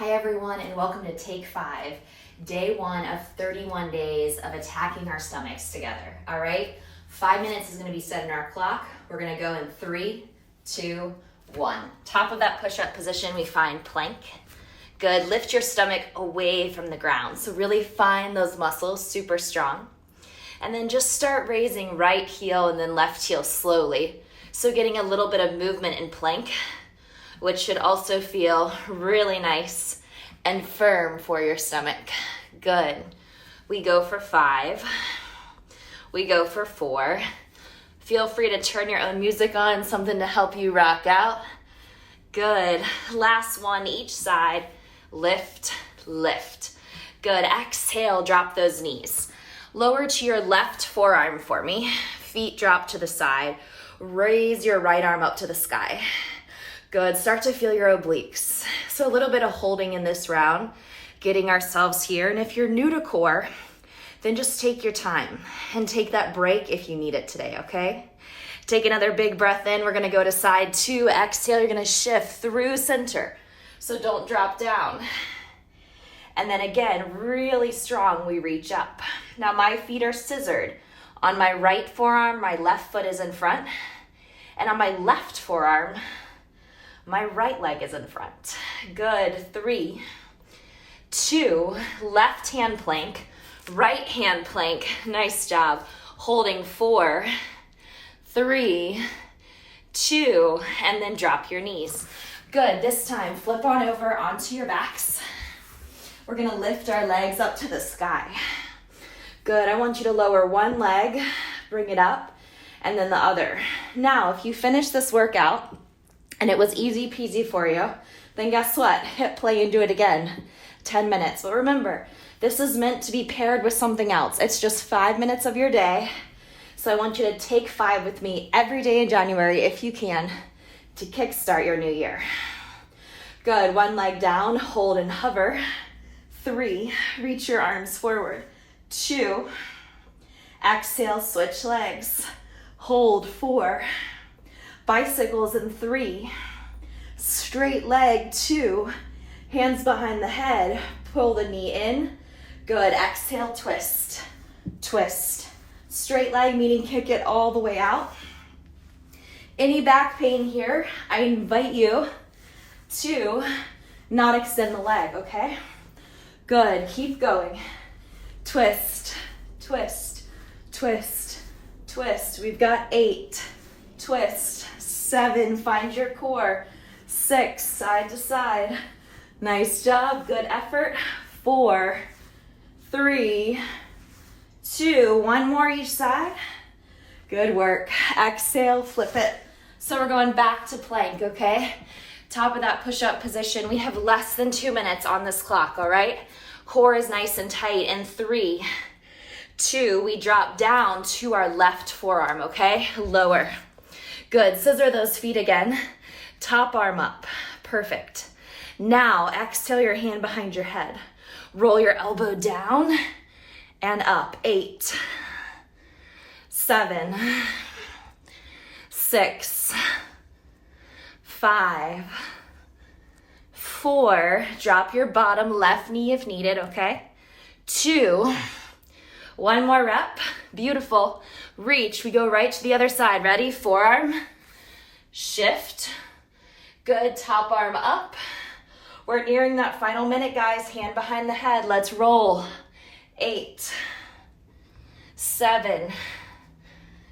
Hi everyone, and welcome to Take 5, day 1 of 31 days of attacking our stomachs together, all right? 5 minutes is gonna be set in our clock. We're gonna go in 3, 2, 1. Top of that push-up position, we find plank. Good, lift your stomach away from the ground. So really find those muscles super strong. And then just start raising right heel and then left heel slowly. So getting a little bit of movement in plank, which should also feel really nice and firm for your stomach. Good. We go for 5. We go for 4. Feel free to turn your own music on, something to help you rock out. Good. Last one, each side. Lift, lift. Good. Exhale, drop those knees. Lower to your left forearm for me. Feet drop to the side. Raise your right arm up to the sky. Good. Start to feel your obliques. So a little bit of holding in this round, getting ourselves here. And if you're new to core, then just take your time and take that break if you need it today, okay? Take another big breath in. We're going to go to side 2. Exhale, you're going to shift through center. So don't drop down. And then again, really strong, we reach up. Now my feet are scissored. On my right forearm, my left foot is in front. And on my left forearm, my right leg is in front. Good. 3, 2, left hand plank, right hand plank. Nice job. Holding 4, 3, 2, and then drop your knees. Good. This time, flip on over onto your backs. We're gonna lift our legs up to the sky. Good. I want you to lower one leg, bring it up, and then the other. Now, if you finish this workout and it was easy peasy for you, then guess what? Hit play and do it again. 10 minutes. But remember, this is meant to be paired with something else. It's just 5 minutes of your day. So I want you to take 5 with me every day in January if you can to kickstart your new year. Good. One leg down, hold and hover. 3, reach your arms forward. 2, exhale, switch legs. Hold. 4, bicycles in 3, straight leg. 2, hands behind the head, pull the knee in. Good. Exhale, twist, twist. Straight leg, meaning kick it all the way out. Any back pain here, I invite you to not extend the leg, okay? Good. Keep going. Twist, twist, twist, twist. We've got 8. Twist. 7. Find your core. 6. Side to side. Nice job. Good effort. 4, 3, 2. One more each side. Good work. Exhale, flip it. So we're going back to plank, okay? Top of that push-up position. We have less than 2 minutes on this clock, all right? Core is nice and tight. In 3, 2, we drop down to our left forearm, okay? Lower. Good. Scissor those feet again. Top arm up. Perfect. Now, exhale your hand behind your head. Roll your elbow down and up. 8, 7, 6, 5, 4, drop your bottom left knee if needed, okay? 2, one more rep. Beautiful. Reach. We go right to the other side. Ready? Forearm. Shift. Good. Top arm up. We're nearing that final minute, guys. Hand behind the head. Let's roll. 8, 7,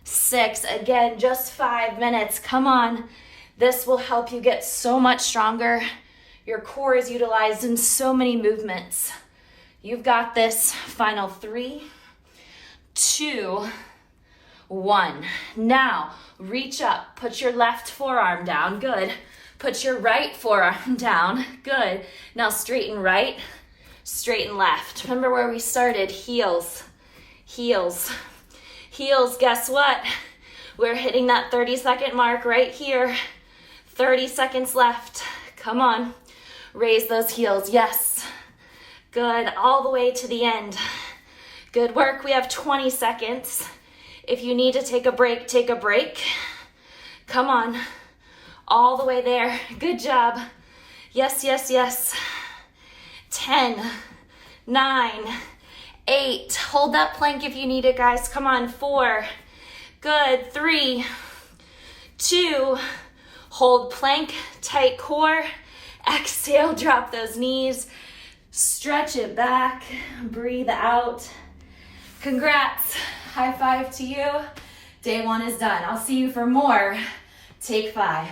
6. Again, just 5 minutes. Come on. This will help you get so much stronger. Your core is utilized in so many movements. You've got this. Final 3, 2, 1. Now, reach up. Put your left forearm down. Good. Put your right forearm down. Good. Now straighten right, straighten left. Remember where we started. Heels, heels, heels. Guess what? We're hitting that 30-second mark right here. 30 seconds left. Come on. Raise those heels. Yes. Good. All the way to the end. Good work. We have 20 seconds. If you need to take a break, take a break. Come on. All the way there. Good job. Yes, yes, yes. 10, 9, 8. Hold that plank if you need it, guys. Come on, 4. Good, 3, 2. Hold plank, tight core. Exhale, drop those knees. Stretch it back, breathe out. Congrats, high five to you. Day 1 is done. I'll see you for more. Take 5.